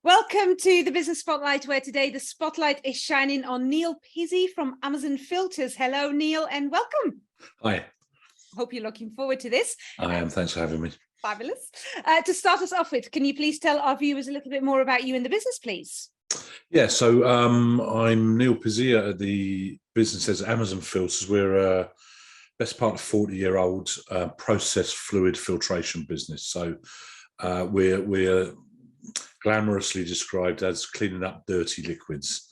Welcome to the Business Spotlight, where today the spotlight is shining on Neil Pizzey from Amazon Filters. Hello, Neil, and welcome. Hi. Hope you're looking forward to this. I am. Thanks for having me. Fabulous. To start us off with, can you please tell our viewers a little bit more about you and the business, please? Yeah, so I'm Neil Pizzey. The business is Amazon Filters. We're a best part of 40-year-old process fluid filtration business. So we're glamorously described as cleaning up dirty liquids.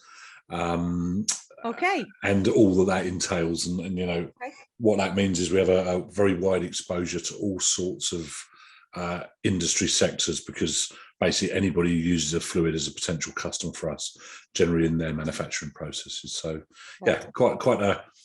Okay. And all that entails, and you know, what that means is we have a very wide exposure to all sorts of industry sectors, because basically anybody who uses a fluid is a potential customer for us, generally in their manufacturing processes. So yeah, quite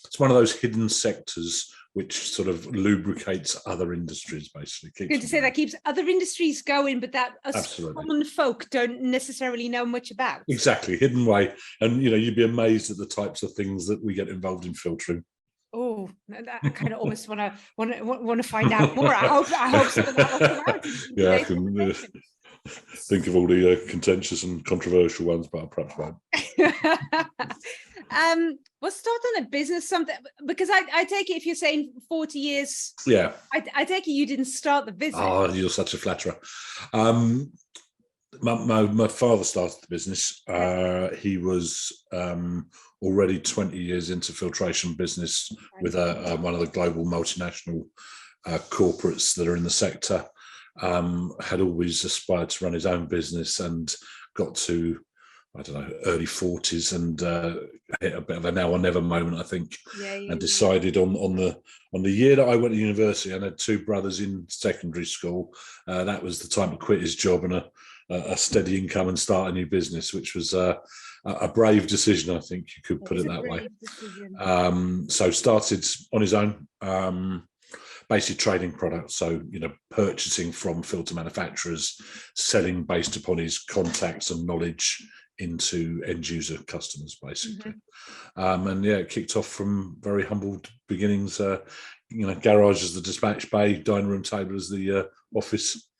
it's one of those hidden sectors which sort of lubricates other industries, basically. Good to say that keeps other industries going, but that us common folk don't necessarily know much about. Exactly, hidden way. And you know, you'd be amazed at the types of things that we get involved in filtering. Oh, I kind of almost want to find out more. I hope some of that will come out. Yeah, I can think of all the contentious and controversial ones, but I perhaps won't. We'll start on a business, something, because I take it if you're saying 40 years. Yeah. I take it you didn't start the business. Oh, you're such a flatterer. My father started the business. He was already 20 years into filtration business with one of the global multinational corporates that are in the sector. Had always aspired to run his own business and got to, I don't know, early 40s and hit a bit of a now or never moment, I think, and decided on the year that I went to university. I had two brothers in secondary school. That was the time to quit his job and a steady income and start a new business, which was a brave decision, I think you could put it that way. So started on his own, basically trading products. So, you know, purchasing from filter manufacturers, selling based upon his contacts and knowledge into end user customers, basically. And yeah, it kicked off from very humble beginnings. You know, garage as the dispatch bay, dining room table as the office.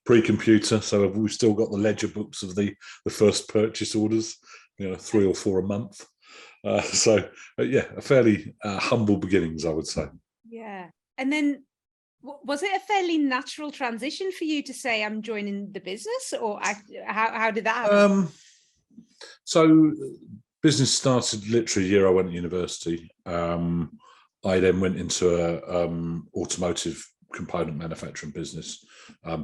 Pre-computer, so we've still got the ledger books of the first purchase orders, you know, 3 or 4 a month. So yeah, a fairly humble beginnings, I would say. Yeah. And then was it a fairly natural transition for you to say I'm joining the business, or how did that happen? So business started literally the year I went to university. I then went into a automotive component manufacturing business,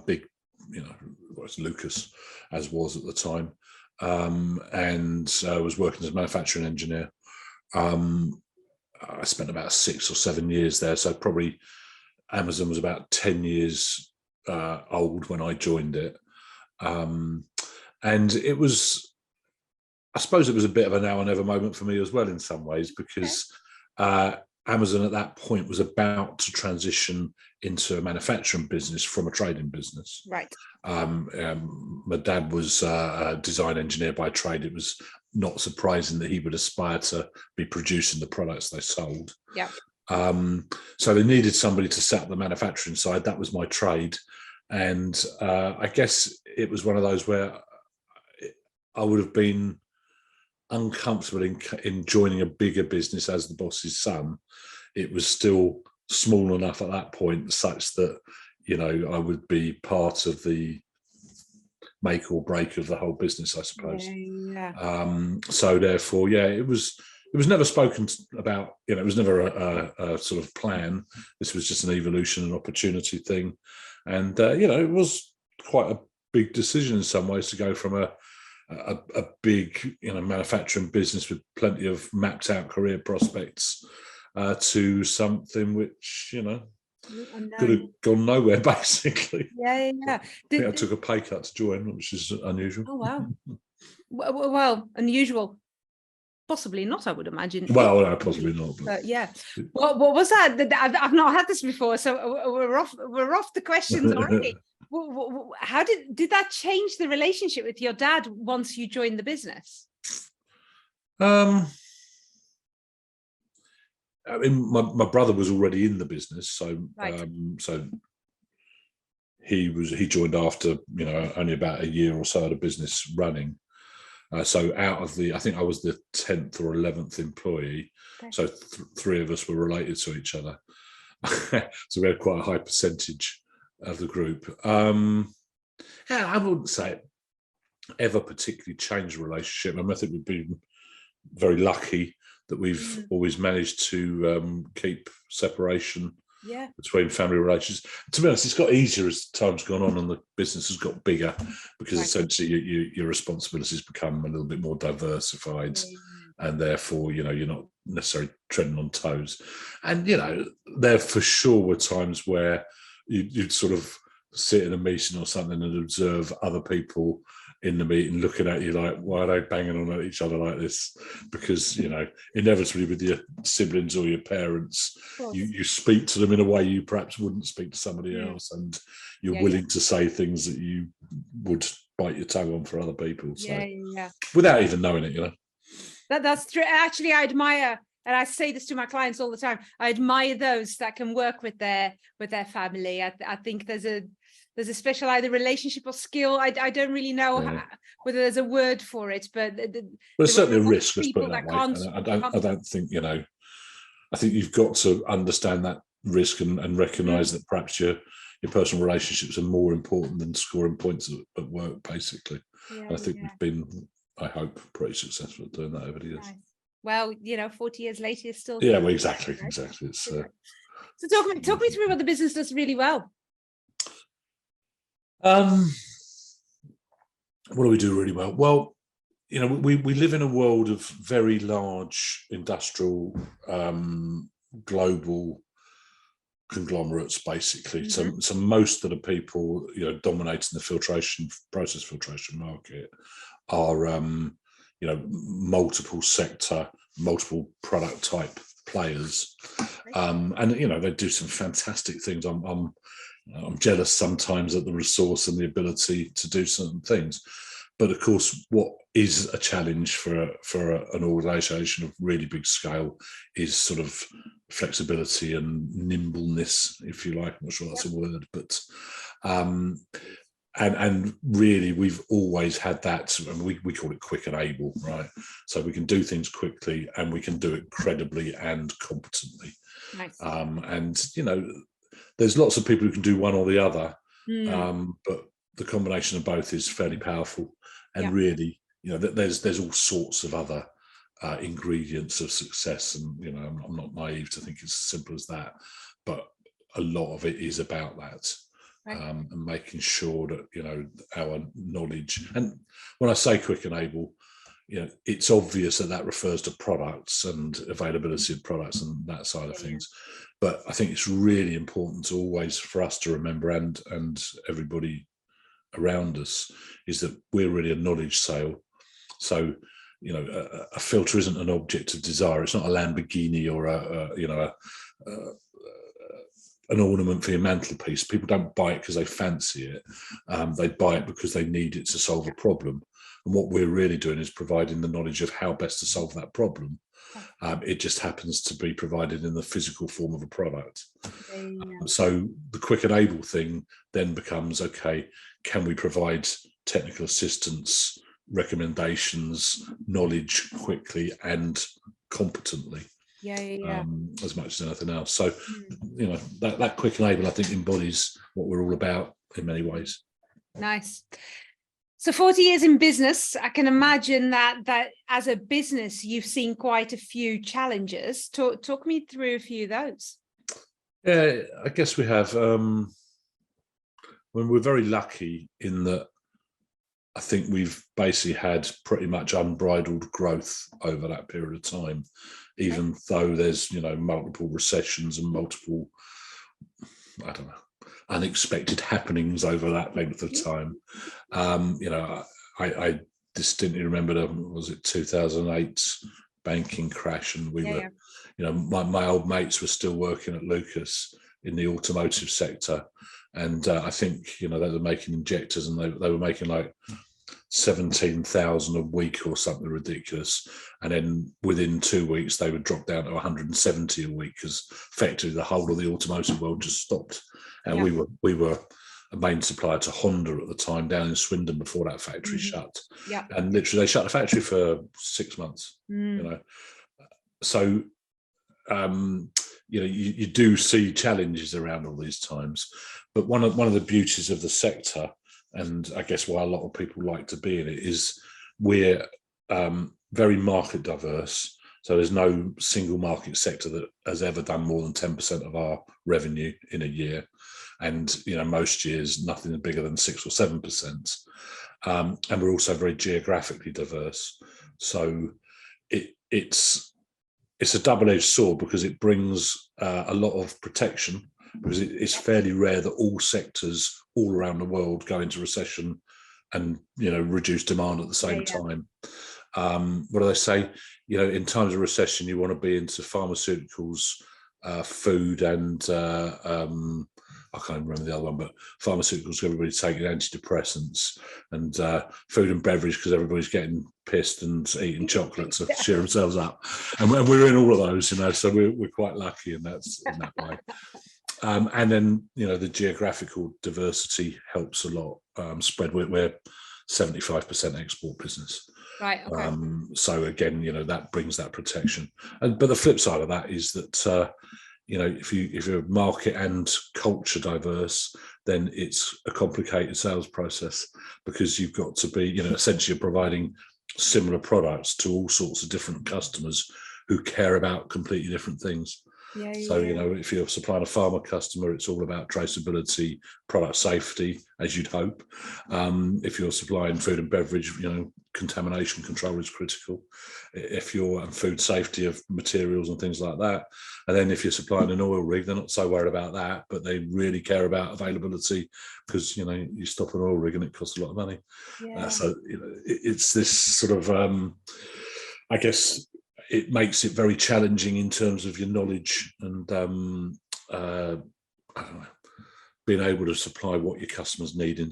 big, you know, well, it's Lucas, as was at the time, and was working as a manufacturing engineer. I spent about 6 or 7 years there, so probably Amazon was about 10 years old when I joined it, and it was, I suppose it was a bit of a now or never moment for me as well in some ways, because Amazon at that point was about to transition into a manufacturing business from a trading business. Right. My dad was a design engineer by trade. It was not surprising that he would aspire to be producing the products they sold. Yeah. So they needed somebody to set up the manufacturing side. That was my trade. And I guess it was one of those where I would have been uncomfortable in joining a bigger business as the boss's son. It was still small enough at that point such that, you know, I would be part of the make or break of the whole business, I suppose. So therefore, yeah, it was never spoken about, you know, it was never a sort of plan. This was just an evolution and opportunity thing. And, you know, it was quite a big decision in some ways to go from a big, you know, manufacturing business with plenty of mapped out career prospects to something which, you know, could have gone nowhere, basically. Yeah. I think I took a pay cut to join, which is unusual. Oh, wow. Well, unusual. Possibly not, I would imagine. Well, no, possibly not. But yeah. What was that? I've not had this before, so we're off the questions already. How did that change the relationship with your dad once you joined the business? I mean, my brother was already in the business, so right. So he joined after, only about a year or so of the business running. So out of I think I was the 10th or 11th employee. Okay. So three of us were related to each other. So we had quite a high percentage of the group. Yeah, I wouldn't say it ever particularly changed the relationship. I think we've been very lucky that we've always managed to keep separation between family relations. To be honest, it's got easier as time's gone on and the business has got bigger, because essentially your responsibilities become a little bit more diversified, and therefore, you're not necessarily treading on toes. And, there for sure were times where you'd sort of sit in a meeting or something and observe other people in the meeting looking at you like, why are they banging on at each other like this? Because, inevitably with your siblings or your parents, you speak to them in a way you perhaps wouldn't speak to somebody else, and you're willing to say things that you would bite your tongue on for other people. So without even knowing it, That's true. Actually, I admire, and I say this to my clients all the time, I admire those that can work with their family. I think there's a special either relationship or skill. I don't really know whether there's a word for it, but there's certainly a risk. Let's put it that way. I don't think I think you've got to understand that risk and recognise that perhaps your personal relationships are more important than scoring points at work, basically. I think we've been, I hope, pretty successful at doing that over the years. Nice. Well, 40 years later, you're still. Yeah, well, exactly. It's, so talk me through what the business does really well. What do we do really well? Well, we live in a world of very large industrial, global conglomerates, basically. So most of the people, dominating the process filtration market are, multiple sector, multiple product type players, and they do some fantastic things. I'm jealous sometimes at the resource and the ability to do certain things, but of course, what is a challenge for an organisation of really big scale is sort of flexibility and nimbleness, if you like. I'm not sure that's a word, but and really, we've always had that. And we call it quick and able, right? So we can do things quickly and we can do it credibly and competently. Nice. And there's lots of people who can do one or the other, but the combination of both is fairly powerful. And really, there's all sorts of other ingredients of success. And I'm not naive to think it's as simple as that, but a lot of it is about that. And making sure that our knowledge, and when I say quick and able, it's obvious that refers to products and availability of products and that side of things. But I think it's really important to always, for us to remember, and everybody around us, is that we're really a knowledge sale. So a filter isn't an object of desire. It's not a Lamborghini or an ornament for your mantelpiece. People don't buy it because they fancy it. They buy it because they need it to solve a problem. And what we're really doing is providing the knowledge of how best to solve that problem. It just happens to be provided in the physical form of a product. So the quick and able thing then becomes, okay, can we provide technical assistance, recommendations, knowledge quickly and competently? As much as anything else. So, that quick and able, I think, embodies what we're all about in many ways. Nice. So 40 years in business, I can imagine that as a business, you've seen quite a few challenges. Talk me through a few of those. Yeah, I guess we have. When we're very lucky in that, I think we've basically had pretty much unbridled growth over that period of time, even though there's, multiple recessions and multiple, unexpected happenings over that length of time. I distinctly remember, was it 2008 banking crash, and we were, my old mates were still working at Lucas in the automotive sector, and I think they were making injectors, and they were making like 17,000 a week or something ridiculous, and then within 2 weeks they would drop down to 170 a week, because effectively the whole of the automotive world just stopped, and we were a main supplier to Honda at the time down in Swindon before that factory shut. Yeah. And literally they shut the factory for 6 months, you know. So, you know, you do see challenges around all these times. But one of the beauties of the sector, and I guess why a lot of people like to be in it, is we're very market diverse. So there's no single market sector that has ever done more than 10% of our revenue in a year. And, you know, most years, nothing bigger than 6 or 7%. And we're also very geographically diverse. So it's a double-edged sword, because it brings a lot of protection, because it's fairly rare that all sectors all around the world go into recession and, you know, reduce demand at the same time. What do they say? You know, in times of recession, you want to be into pharmaceuticals, food, and I can't remember the other one, but pharmaceuticals, everybody's taking antidepressants, and food and beverage, because everybody's getting pissed and eating chocolate to cheer themselves up. And we're in all of those, you know, so we're quite lucky in that way. And then, you know, the geographical diversity helps a lot. Spread, we're 75% export business. Right. Okay. So again, you know, that brings that protection. But the flip side of that is that, you know, if you're market and culture diverse, then it's a complicated sales process, because you've got to be, you know, essentially you're providing similar products to all sorts of different customers who care about completely different things. So, you know, if you're supplying a pharma customer, it's all about traceability, product safety, as you'd hope. If you're supplying food and beverage, you know, contamination control is critical. If you're food safety of materials and things like that. And then if you're supplying an oil rig, they're not so worried about that, but they really care about availability, because, you know, you stop an oil rig and it costs a lot of money. So, you know, it's this sort of, I guess, it makes it very challenging in terms of your knowledge and I don't know, being able to supply what your customers need. And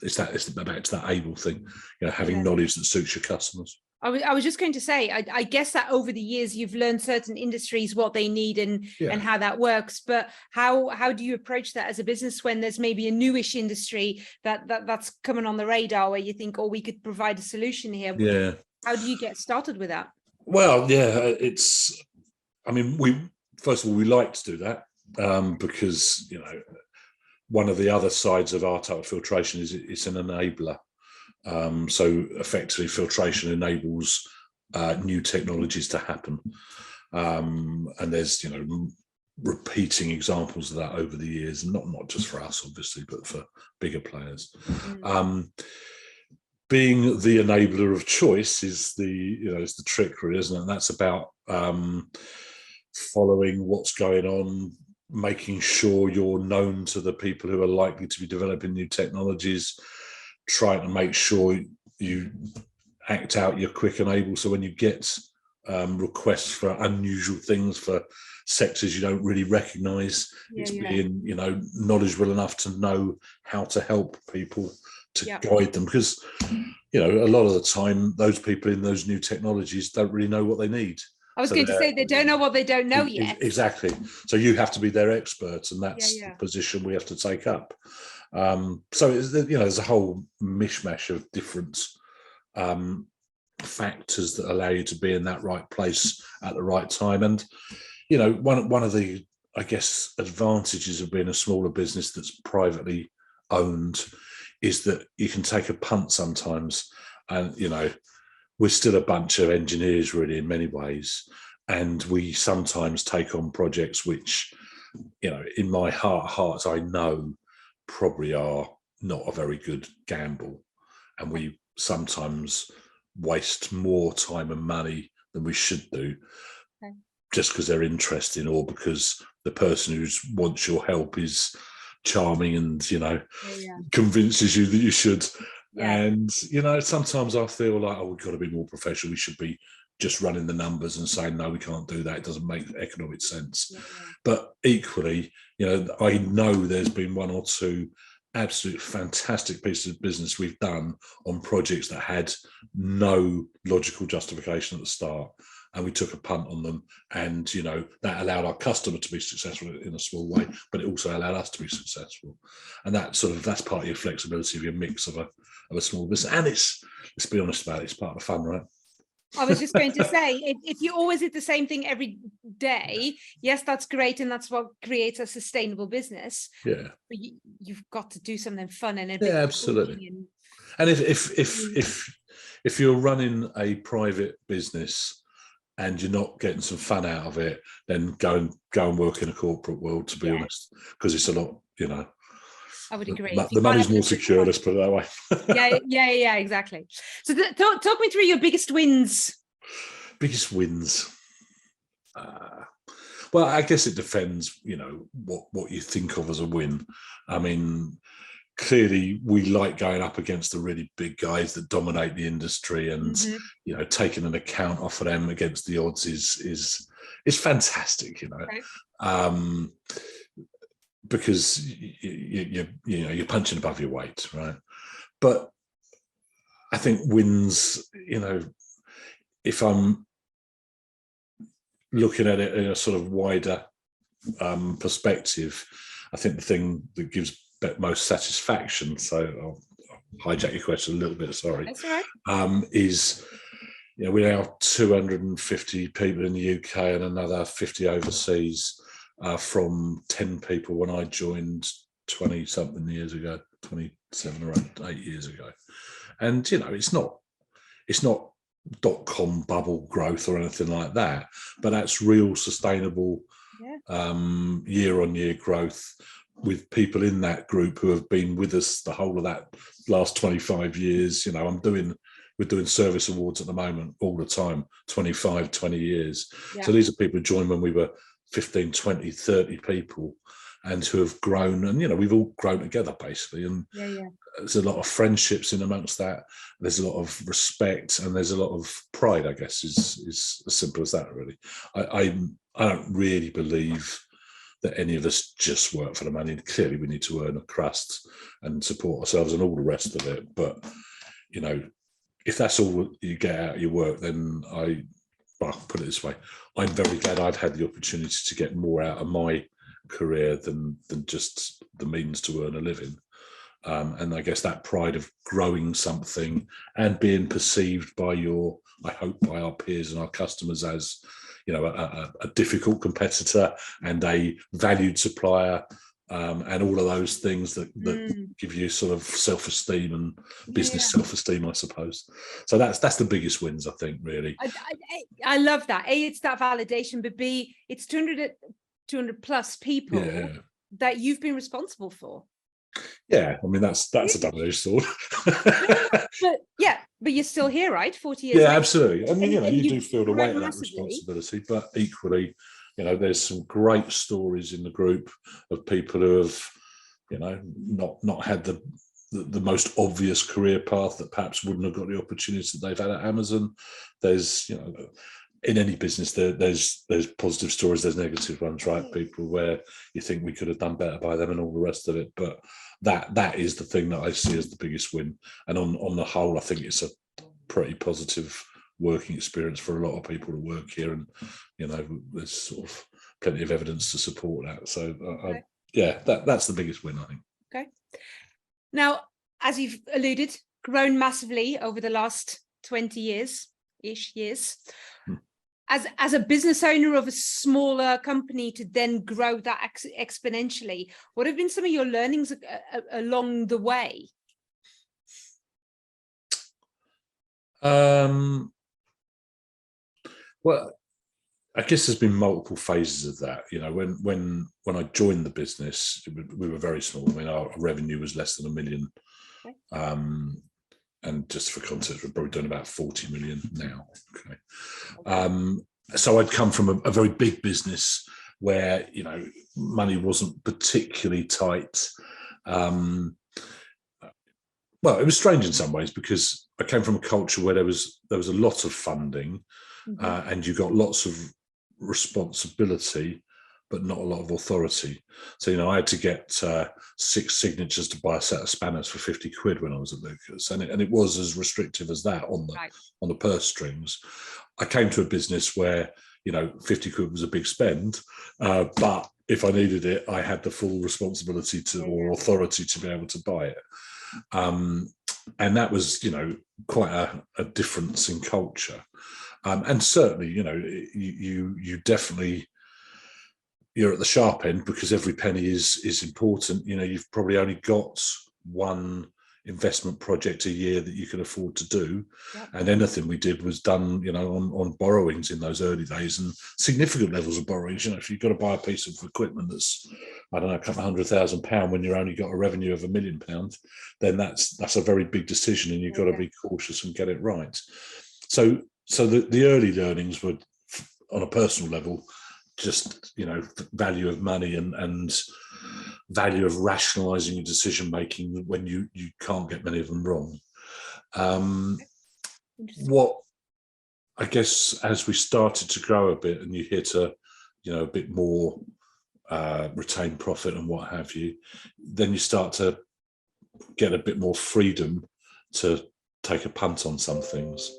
it's back to that able thing, you know, having knowledge that suits your customers. I was just going to say, I guess that over the years you've learned certain industries what they need and how that works. But how do you approach that as a business when there's maybe a newish industry that's coming on the radar where you think, oh, we could provide a solution here? Yeah. How do you get started with that? Well, yeah, I mean, first of all, we like to do that because, you know, one of the other sides of our type of filtration is it's an enabler. So effectively, filtration enables new technologies to happen. And there's, you know, repeating examples of that over the years, and not just for us, obviously, but for bigger players. Being the enabler of choice is the trick, really, isn't it? And that's about following what's going on, making sure you're known to the people who are likely to be developing new technologies, trying to make sure you act out your quick and able. So when you get requests for unusual things for sectors you don't really recognise, it's being, you know, knowledgeable enough to know how to help people, to guide them, because, you know, a lot of the time those people in those new technologies don't really know what they need. I was going to say, they don't know what they don't know yet. Exactly. So you have to be their experts, and that's the position we have to take up. So it's, you know, there's a whole mishmash of different factors that allow you to be in that right place at the right time. And, you know, one of the, I guess, advantages of being a smaller business that's privately owned is that you can take a punt sometimes. And, you know, we're still a bunch of engineers, really, in many ways. And we sometimes take on projects which, you know, in my heart of hearts, I know probably are not a very good gamble. And we sometimes waste more time and money than we should do, just because they're interesting, or because the person who wants your help is charming and, you know, convinces you that you should. And, you know, sometimes I feel like, oh, we've got to be more professional. We should be just running the numbers and saying, no, we can't do that. It doesn't make economic sense. But equally, you know, I know there's been one or two absolute fantastic pieces of business we've done on projects that had no logical justification at the start. and we took a punt on them, and that allowed our customer to be successful in a small way, but it also allowed us to be successful. And that's part of your flexibility of your mix of a small business. And let's be honest about it, it's part of the fun, right? I was just going to say, if you always did the same thing every day, yes, that's great, and that's what creates a sustainable business. Yeah, but you've got to do something fun and a bit absolutely. And if you're running a private business and you're not getting some fun out of it, then go and work in a corporate world, to be honest, because it's a lot, I would agree. The money's more secure, let's put it that way. yeah, exactly. So talk me through your biggest wins. Biggest wins. Well, I guess it depends, what you think of as a win. I mean, clearly we like going up against the really big guys that dominate the industry, and taking an account off of them against the odds is fantastic, right. Because you're punching above your weight, right? But I think wins, if I'm looking at it in a sort of wider perspective, I think the thing that gives most satisfaction, so I'll hijack your question a little bit, sorry. That's all right. Is we're now 250 people in the UK and another 50 overseas, from 10 people when I joined 20 something years ago, 27 or 8 years ago. And it's not .com bubble growth or anything like that, but that's real sustainable year-on-year growth, with people in that group who have been with us the whole of that last 25 years. We're doing service awards at the moment all the time, 25, 20 years. Yeah. So these are people who joined when we were 15, 20, 30 people, and who have grown, and we've all grown together basically. And there's a lot of friendships in amongst that. There's a lot of respect, and there's a lot of pride, I guess, is as simple as that, really. I don't really believe that any of us just work for the money. Clearly we need to earn a crust and support ourselves and all the rest of it, but if that's all you get out of your work, then I'll put it this way, I'm very glad I've had the opportunity to get more out of my career than just the means to earn a living. And I guess that pride of growing something and being perceived by I hope by our peers and our customers as, a difficult competitor and a valued supplier, and all of those things that give you sort of self-esteem and business self-esteem, I suppose. So that's the biggest wins, I think, really. I love that. A, it's that validation, but B, it's 200 plus people that you've been responsible for. Yeah, I mean, that's a double-edged sword. but you're still here, right? 40 years later. later. Absolutely. I mean, you do feel the weight of that responsibility, but equally, there's some great stories in the group of people who have, not had the most obvious career path, that perhaps wouldn't have got the opportunities that they've had at Amazon. There's, in any business, there's positive stories, there's negative ones, right? People where you think we could have done better by them and all the rest of it. But that is the thing that I see as the biggest win. And on the whole, I think it's a pretty positive working experience for a lot of people to work here, and there's sort of plenty of evidence to support that. So that's the biggest win, I think. Okay. Now, as you've alluded, grown massively over the last 20 years. As a business owner of a smaller company, to then grow that exponentially, what have been some of your learnings along the way? Well, I guess there's been multiple phases of that. When I joined the business, we were very small. I mean, our revenue was less than $1 million. Okay. And just for context, we're probably doing about 40 million now. Okay. So I'd come from a very big business where, money wasn't particularly tight. Well, it was strange in some ways, because I came from a culture where there was a lot of funding, and you got lots of responsibility, but not a lot of authority. So, I had to get 6 signatures to buy a set of spanners for 50 quid when I was at Lucas. And it was as restrictive as that on the purse strings. I came to a business where, 50 quid was a big spend, but if I needed it, I had the full responsibility or authority to be able to buy it. And that was, quite a difference in culture. And certainly, you definitely, you're at the sharp end because every penny is important. You've probably only got one investment project a year that you can afford to do. Yep. And anything we did was done, on borrowings in those early days, and significant levels of borrowings. If you've got to buy a piece of equipment that's, I don't know, a couple of £100,000 when you've only got a revenue of £1 million, then that's a very big decision, and you've got to be cautious and get it right. So the early learnings were, on a personal level, just, value of money and value of rationalizing your decision making when you can't get many of them wrong. What, I guess, as we started to grow a bit and you hit a bit more retained profit and what have you, then you start to get a bit more freedom to take a punt on some things.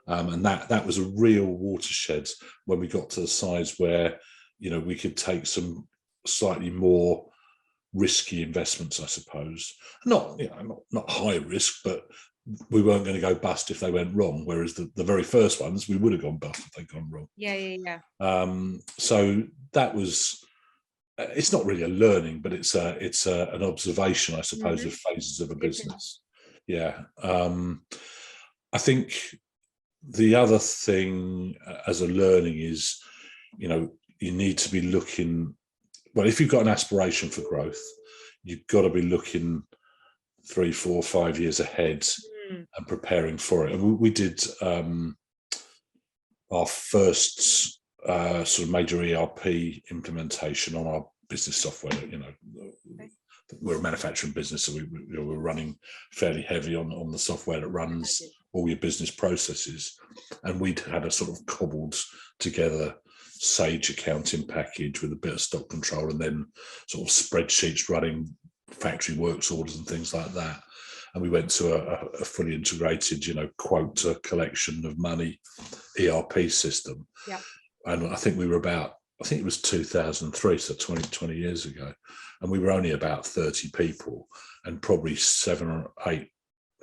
And that was a real watershed when we got to the size where, we could take some slightly more risky investments, I suppose. Not high risk, but we weren't going to go bust if they went wrong. Whereas the very first ones, we would have gone bust if they'd gone wrong. Yeah. So that was, it's not really a learning, but it's an observation, I suppose, of phases of a business. Yeah. I think the other thing as a learning is, you need to be looking, well, if you've got an aspiration for growth, you've got to be looking 3, 4, 5 years ahead and preparing for it. And we did our first sort of major ERP implementation on our business software. We're a manufacturing business, so we're running fairly heavy on the software that runs all your business processes. And we'd had a sort of cobbled together Sage accounting package with a bit of stock control, and then sort of spreadsheets running factory works orders and things like that. And we went to a fully integrated, quote to collection of money ERP system. Yeah. And I think it was 2003, so 20 years ago. And we were only about 30 people, and probably 7 or 8,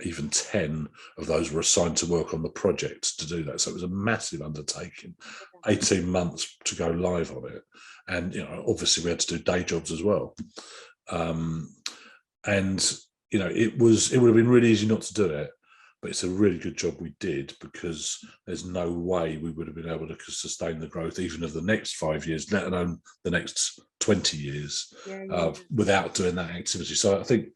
even 10 of those were assigned to work on the project to do that. So it was a massive undertaking, 18 months to go live on it. And, obviously we had to do day jobs as well. And, it would have been really easy not to do it, but it's a really good job we did, because there's no way we would have been able to sustain the growth even of the next 5 years, let alone the next 20 years, without doing that activity. So I think,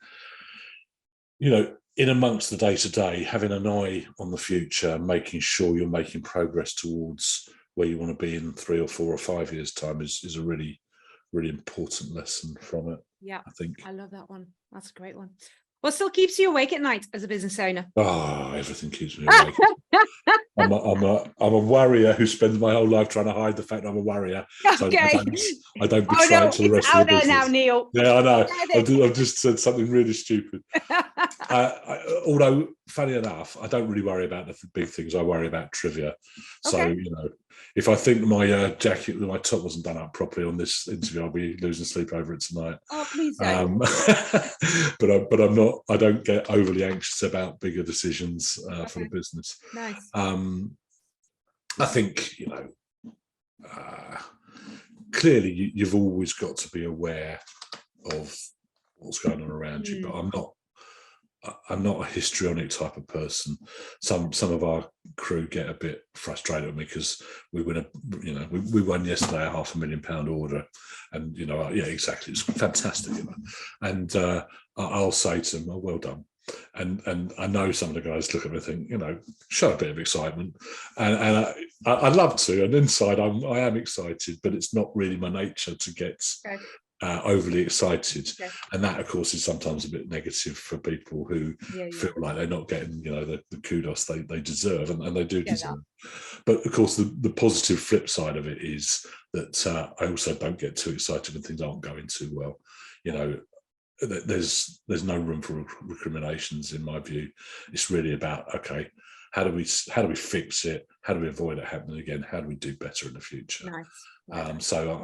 in amongst the day-to-day, having an eye on the future, making sure you're making progress towards where you want to be in 3 or 4 or 5 years' time is a really, really important lesson from it. Yeah, I think. I love that one. That's a great one. What still keeps you awake at night as a business owner? Oh, everything keeps me awake. I'm a worrier who spends my whole life trying to hide the fact I'm a worrier. Okay. So I don't betray it to the rest of the business. It's out there now, Neil. Yeah, I know. I've just said something really stupid. Although, funny enough, I don't really worry about the big things. I worry about trivia. So, if I think my my top wasn't done up properly on this interview, I'll be losing sleep over it tonight. Oh, please don't. But I'm not. I don't get overly anxious about bigger decisions for the business. Nice. I think clearly you've always got to be aware of what's going on around you, but I'm not a histrionic type of person. Some of our crew get a bit frustrated with me because we won yesterday a £500,000 order, and yeah, exactly, it's fantastic, and I'll say to them, oh, well done. And I know some of the guys look at me and think, show a bit of excitement, and I'd love to, and inside I am excited, but it's not really my nature to get overly excited. And that, of course, is sometimes a bit negative for people who feel like they're not getting the kudos they deserve, and they do deserve. But of course, the positive flip side of it is that I also don't get too excited when things aren't going too well. There's no room for recriminations in my view. It's really about, okay, how do we fix it? How do we avoid it happening again? How do we do better in the future? Nice. So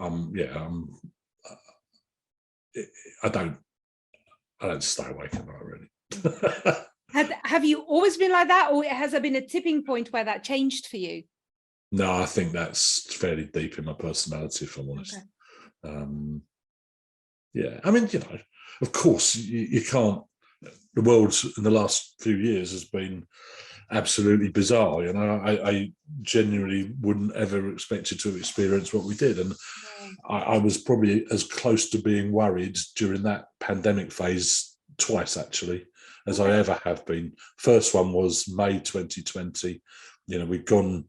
I don't stay awake at night really. Have you always been like that, or has there been a tipping point where that changed for you? No, I think that's fairly deep in my personality, if I'm honest. Okay. Yeah, I mean, of course, you can't. The world in the last few years has been absolutely bizarre. I genuinely wouldn't ever expected to have experienced what we did, and I was probably as close to being worried during that pandemic phase twice, actually, as I ever have been. First one was May 2020. We'd gone.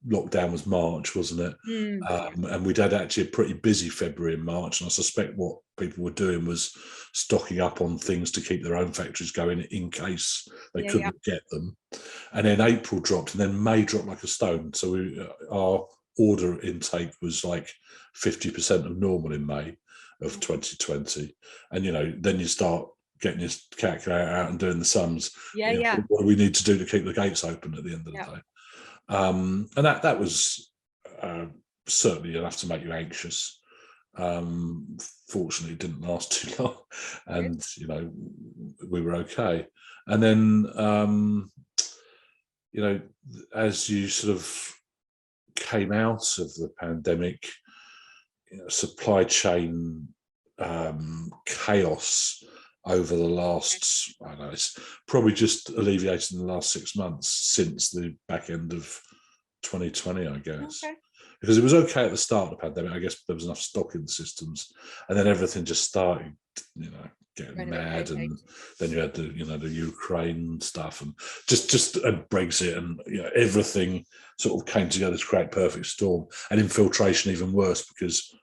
Lockdown was March, wasn't it? And we'd had actually a pretty busy February and March, and I suspect what people were doing was stocking up on things to keep their own factories going in case they couldn't get them. And then April dropped, and then May dropped like a stone. So our order intake was like 50% of normal in May of 2020. And then you start getting your calculator out and doing the sums. What do we need to do to keep the gates open at the end of the day? And that was certainly enough to make you anxious. Fortunately, it didn't last too long, and we were okay. And then as you sort of came out of the pandemic, supply chain chaos over the last, I don't know, it's probably just alleviated in the last 6 months since the back end of 2020, I guess. Okay. Because it was okay at the start of the pandemic, I guess there was enough stock in the systems, and then everything just started, getting mad, and then you had the Ukraine stuff, and just and Brexit, and everything sort of came together to create perfect storm, and infiltration even worse because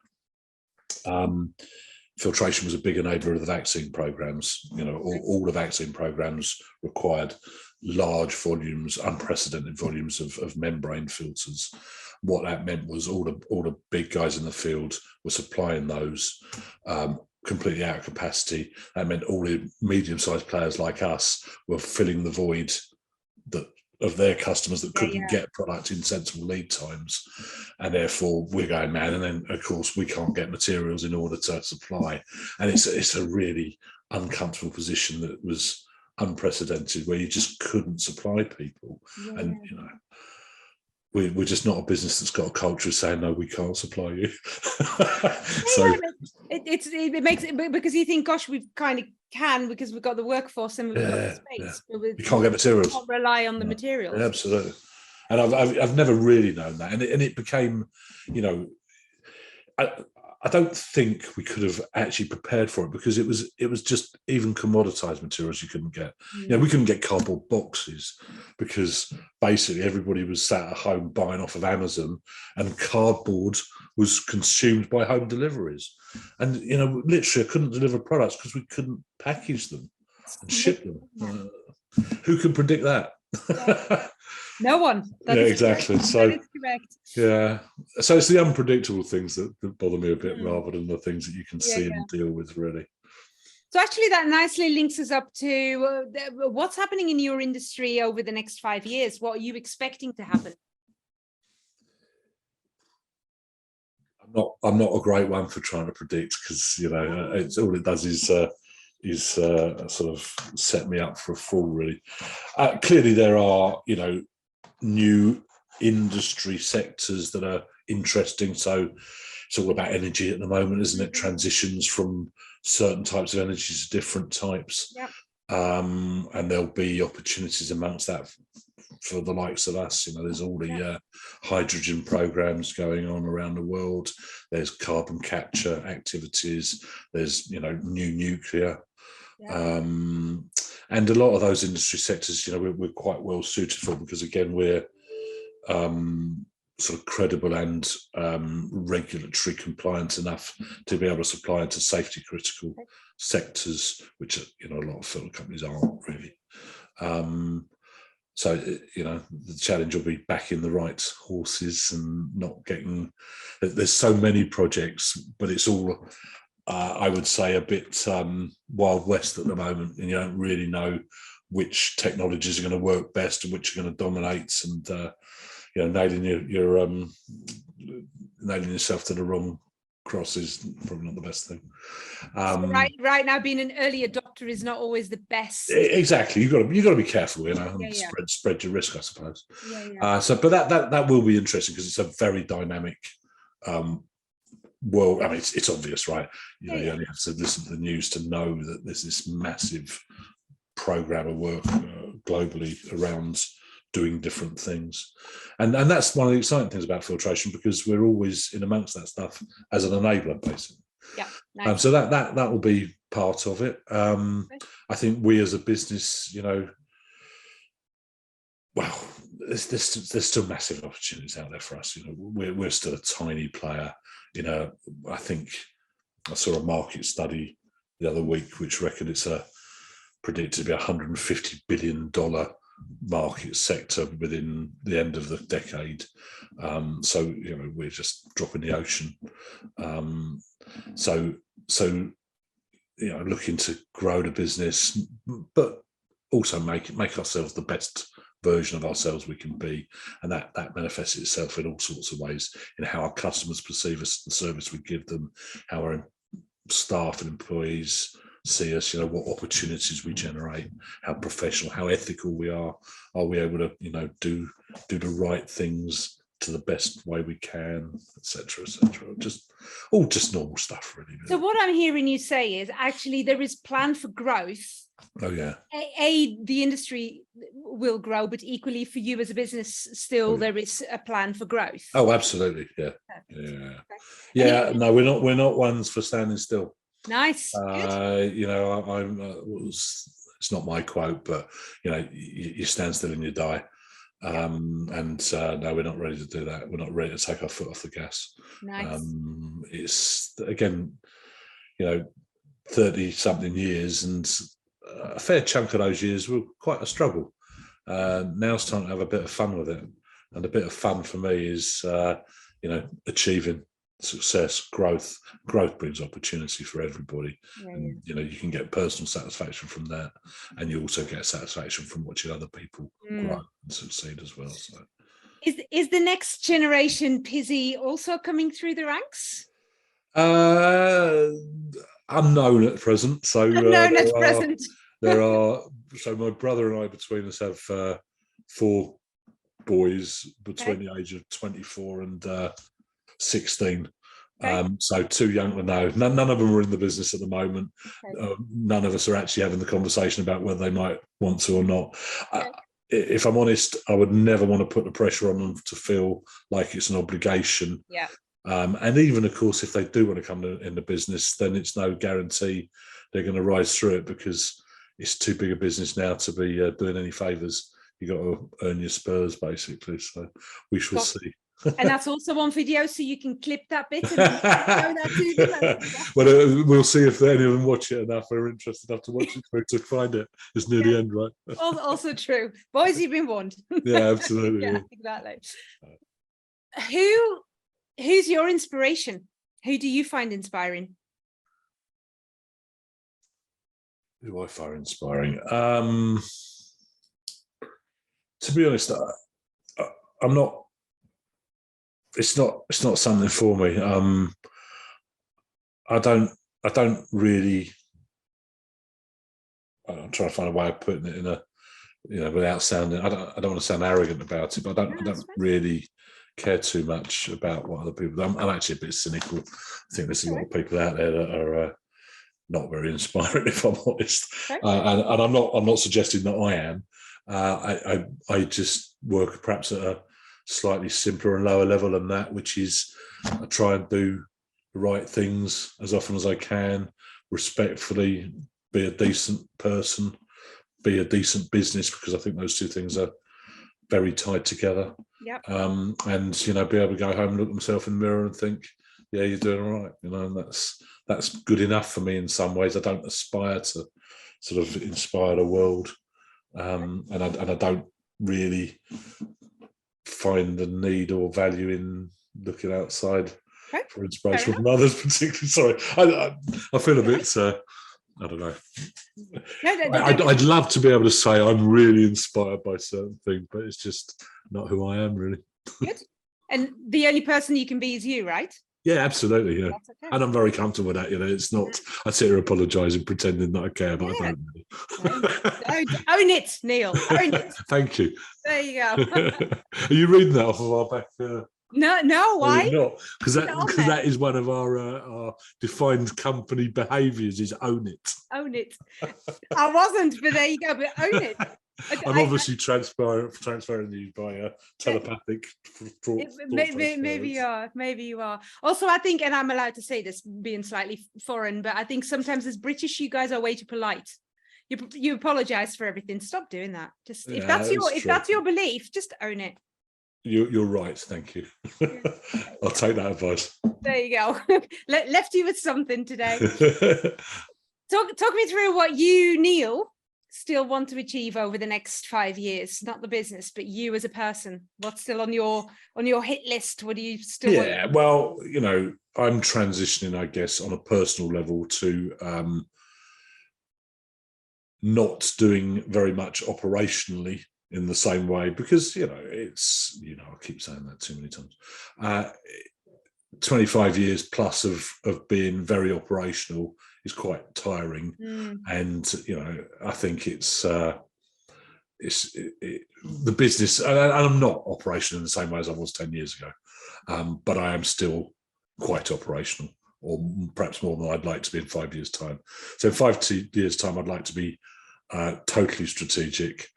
filtration was a big enabler of the vaccine programs. All the vaccine programs required large volumes, unprecedented volumes of membrane filters. What that meant was all the big guys in the field were supplying those completely out of capacity. That meant all the medium-sized players like us were filling the void of their customers that couldn't get product in sensible lead times, and therefore we're going mad. And then of course we can't get materials in order to supply, and it's a really uncomfortable position that was unprecedented, where you just couldn't supply people. And we're just not a business that's got a culture of saying no, we can't supply you. So it makes it, because you think, gosh, we kind of can because we've got the workforce and we've got the space. But you can't get materials. Can't rely on the materials. Absolutely. And I've never really known that, and it became, I don't think we could have actually prepared for it, because it was just even commoditized materials you couldn't get. We couldn't get cardboard boxes because basically everybody was sat at home buying off of Amazon, and cardboard was consumed by home deliveries. And literally I couldn't deliver products because we couldn't package them and ship them. Who can predict that? No one. Exactly. So that is correct. Yeah. So it's the unpredictable things that bother me a bit, rather than the things that you can see and deal with, really. So actually that nicely links us up to what's happening in your industry over the next 5 years. What are you expecting to happen? I'm not a great one for trying to predict, because it's all it does is sort of set me up for a fall, really. Clearly there are new industry sectors that are interesting. So it's all about energy at the moment, isn't it? Transitions from certain types of energy to different types. And there'll be opportunities amongst that for the likes of us. There's all the hydrogen programs going on around the world. There's carbon capture activities. There's new nuclear. And a lot of those industry sectors, we're quite well suited for, because again, we're sort of credible and regulatory compliant enough to be able to supply into safety critical sectors, which a lot of film companies aren't really. So the challenge will be backing the right horses and not getting. There's so many projects, but it's all, I would say, a bit Wild West at the moment, and you don't really know which technologies are going to work best and which are going to dominate, and nailing nailing yourself to the wrong cross is probably not the best thing. So right now, being an early adopter is not always the best. Exactly, you've got to be careful, and spread your risk, I suppose. But that will be interesting because it's a very dynamic world. I mean, it's obvious, right? You only have to listen to the news to know that there's this massive program of work globally around doing different things, and that's one of the exciting things about filtration, because we're always in amongst that stuff as an enabler, basically. Nice. So that will be part of it. I think we as a business, well, there's still massive opportunities out there for us. We're still a tiny player. I think I saw a market study the other week which reckoned it's predicted to be $150 billion market sector within the end of the decade. So we're just dropping the ocean. So looking to grow the business, but also make ourselves the best version of ourselves we can be, and that manifests itself in all sorts of ways, in how our customers perceive us, the service we give them, how our staff and employees see us, what opportunities we generate, how professional, how ethical we are we able to do the right things to the best way we can, etc., just normal stuff, really. So what I'm hearing you say is actually there is plan for growth. Oh yeah. The industry will grow, but equally for you as a business, still there is a plan for growth. Oh, absolutely, yeah. No, we're not ones for standing still. Nice. It's not my quote, but you stand still and you die. No, we're not ready to do that. We're not ready to take our foot off the gas. Nice. It's again, 30 something years, and a fair chunk of those years were quite a struggle. Now it's time to have a bit of fun with it, and a bit of fun for me is achieving success. Growth brings opportunity for everybody, and you can get personal satisfaction from that, and you also get satisfaction from watching other people grow and succeed as well. So is the next generation Pizzey also coming through the ranks? Unknown at present. So so my brother and I, between us, have 4 boys between the age of 24 and 16. So too young to know. None of them are in the business at the moment. None of us are actually having the conversation about whether they might want to or not. If I'm honest, I would never want to put the pressure on them to feel like it's an obligation. And even, of course, if they do want to come in the business, then it's no guarantee they're going to rise through it, because it's too big a business now to be doing any favours. You got to earn your spurs, basically. So we shall see. And that's also on video, so you can clip that bit and show that to them. Well, we'll see if any of them watch it enough or are interested enough to watch it to find it. It's near the end, right? Also true. Boys, you've been warned. Yeah, absolutely. Exactly. Who's your inspiration? Who do you find inspiring? Who do I find inspiring? To be honest, I'm not. It's not something for me. I don't really. I'm trying to find a way of putting it in a, without sounding. I don't want to sound arrogant about it, but I don't really care too much about what other people do. I'm actually a bit cynical. I think there's a lot of people out there that are not very inspiring, if I'm honest. And I'm not suggesting that I am. I just work perhaps at a slightly simpler and lower level than that, which is I try and do the right things as often as I can, respectfully, be a decent person, be a decent business, because I think those two things are very tied together. And be able to go home, look myself in the mirror and think, yeah, you're doing all right, and that's good enough for me in some ways. I don't aspire to sort of inspire the world, and I don't really find the need or value in looking outside for inspiration from others, particularly. Sorry, I feel a bit I don't know. No. I'd love to be able to say I'm really inspired by certain things, but it's just not who I am, really. Good. And the only person you can be is you, right? Yeah, absolutely. Yeah. That's okay. And I'm very comfortable with that. It's not, I sit here apologising, pretending that I care, but I don't really. Own it, Neil. Own it. Thank you. There you go. Are you reading that off of our back? No, why? Not because that is one of our defined company behaviours, is own it. Own it. I wasn't, but there you go. But own it. I'm obviously transferring you by telepathic. Maybe you are. Also, I think, and I'm allowed to say this, being slightly foreign, but I think sometimes as British, you guys are way too polite. You apologise for everything. Stop doing that. Just if that's your belief, just own it. You're right. Thank you. I'll take that advice. There you go. Left you with something today. Talk me through what you, Neil, still want to achieve over the next 5 years. Not the business, but you as a person. What's still on your hit list? What do you still want? Yeah, well, I'm transitioning, I guess, on a personal level to not doing very much operationally in the same way, because it's I keep saying that too many times. 25 years plus of being very operational is quite tiring, and I think it's the business, and I'm not operational in the same way as I was 10 years ago, but I am still quite operational, or perhaps more than I'd like to be in 5 years' time. So in 5 years' time, I'd like to be totally strategic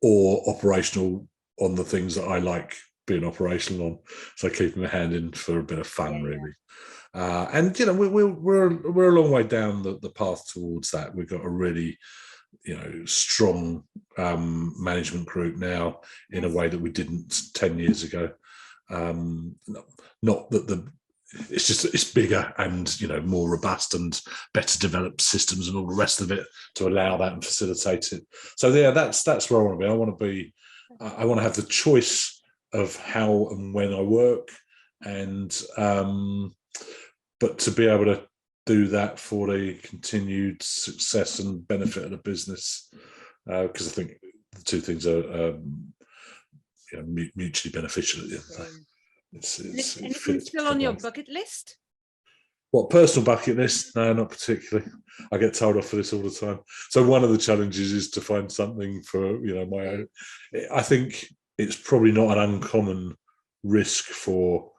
or operational on the things that I like being operational on. So keeping my hand in for a bit of fun, really. And we're a long way down the path towards that. We've got a really strong management group now in a way that we didn't 10 years ago. Not that it's bigger and more robust and better developed systems and all the rest of it to allow that and facilitate it. So yeah, that's where I want to be. I want to have the choice of how and when I work, and but to be able to do that for the continued success and benefit of the business, because I think the two things are mutually beneficial at the end of the day. Anything still on your bucket list? What, personal bucket list? No, not particularly. I get told off for this all the time. So one of the challenges is to find something for my own. I think it's probably not an uncommon risk for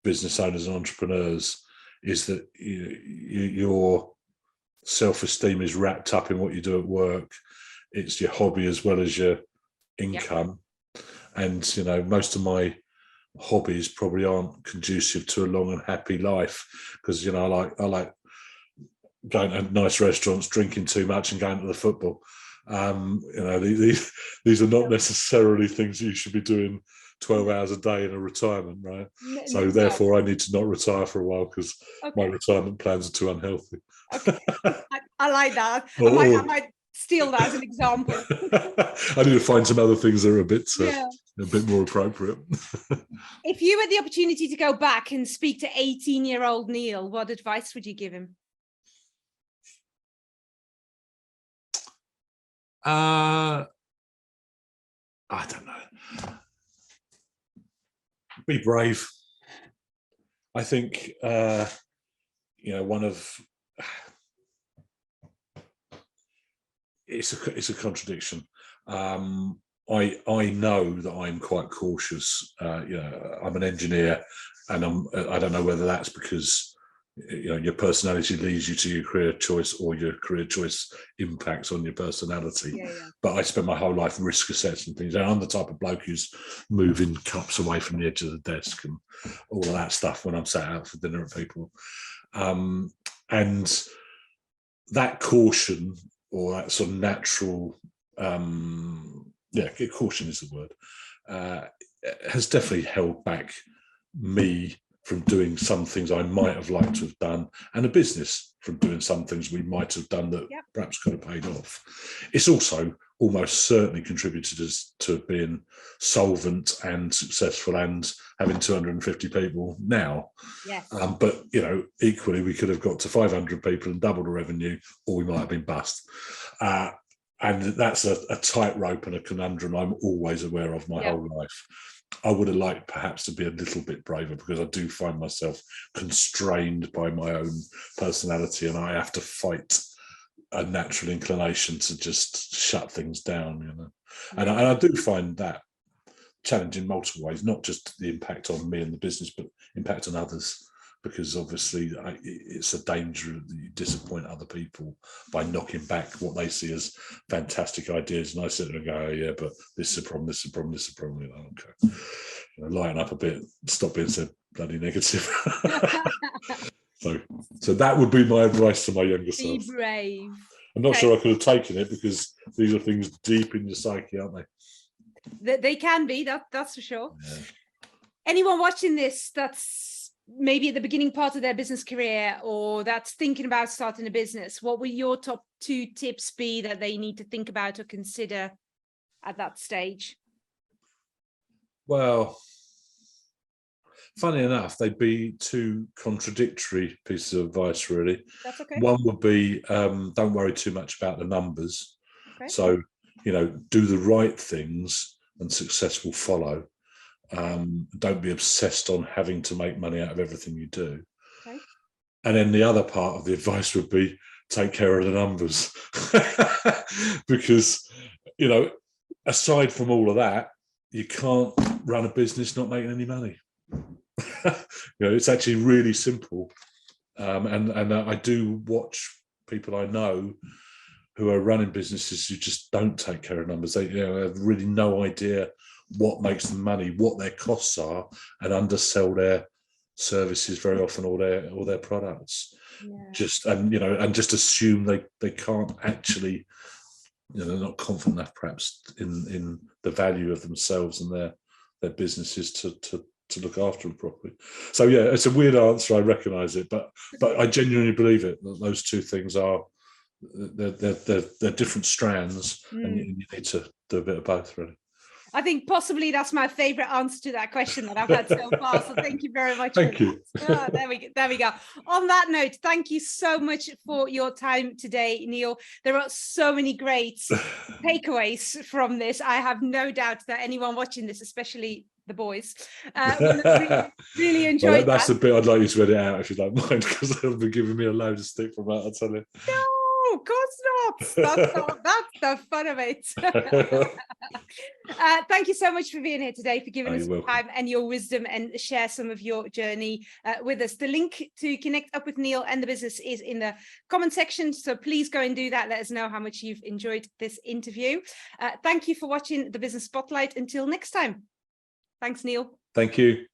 business owners and entrepreneurs, is that your self-esteem is wrapped up in what you do at work. It's your hobby as well as your income. Yep. And most of my hobbies probably aren't conducive to a long and happy life, because I like going to nice restaurants, drinking too much, and going to the football. These are not necessarily things you should be doing 12 hours a day in a retirement, right? So therefore I need to not retire for a while, because my retirement plans are too unhealthy. Okay. I like that. I might steal that as an example. I need to find some other things that are a bit more appropriate. If you had the opportunity to go back and speak to 18-year-old Neil, what advice would you give him? I don't know. Be brave. I think one of it's a contradiction. I know that I'm quite cautious. I'm an engineer, and I don't know whether that's because your personality leads you to your career choice, or your career choice impacts on your personality. But I spend my whole life risk assessing things. And I'm the type of bloke who's moving cups away from the edge of the desk and all of that stuff when I'm sat out for dinner with people. And that caution, or that sort of natural, caution is the word, has definitely held back me from doing some things I might have liked to have done, and a business from doing some things we might have done that perhaps could have paid off. It's also almost certainly contributed us to being solvent and successful and having 250 people now. Yes. But, you know, equally, we could have got to 500 people and doubled the revenue, or we might have been bust. And that's a tightrope and a conundrum I'm always aware of my whole life. I would have liked perhaps to be a little bit braver, because I do find myself constrained by my own personality, and I have to fight a natural inclination to just shut things down, you know. And I do find that challenging in multiple ways, not just the impact on me and the business, but impact on others, because obviously it's a danger that you disappoint other people by knocking back what they see as fantastic ideas. And I sit there and go, oh, yeah, but this is a problem, this is a problem, this is a problem. You know, okay, you know, lighten up a bit, stop being so bloody negative. So that would be my advice to my younger self. Be brave. I'm not sure I could have taken it, because these are things deep in your psyche, aren't they? They can be, that's for sure. Yeah. Anyone watching this that's maybe at the beginning part of their business career, or that's thinking about starting a business, what would your top 2 tips be that they need to think about or consider at that stage? Well, funny enough, they'd be 2 contradictory pieces of advice, really. That's okay. One would be, don't worry too much about the numbers. Okay. So, you know, do the right things and success will follow. Don't be obsessed on having to make money out of everything you do. Okay. And then the other part of the advice would be, take care of the numbers. Because, you know, aside from all of that, you can't run a business not making any money. You know, it's actually really simple. And I do watch people I know who are running businesses who just don't take care of numbers. They, you know, have really no idea what makes them money, what their costs are, and undersell their services very often, or their products. Just just assume they can't actually, you know, they're not confident enough perhaps in the value of themselves and their businesses to look after them properly. So yeah, it's a weird answer, I recognize it, but I genuinely believe it, that those 2 things are they're different strands, and you need to do a bit of both, really. I think possibly that's my favorite answer to that question that I've had so far. So thank you very much. Thank you. Oh, there we go. On that note, thank you so much for your time today, Neil. There are so many great takeaways from this. I have no doubt that anyone watching this, especially the boys, will really enjoy that. That's the bit I'd like you to edit out, if you don't mind, because they'll be giving me a load of stick from that, I'll tell you. No, of course not. That's the fun of it. Thank you so much for being here today, for giving us your time and your wisdom, and share some of your journey with us. The link to connect up with Neil and the business is in the comment section, so please go and do that. Let us know how much you've enjoyed this interview. Thank you for watching the Business Spotlight. Until next time. Thanks, Neil. Thank you.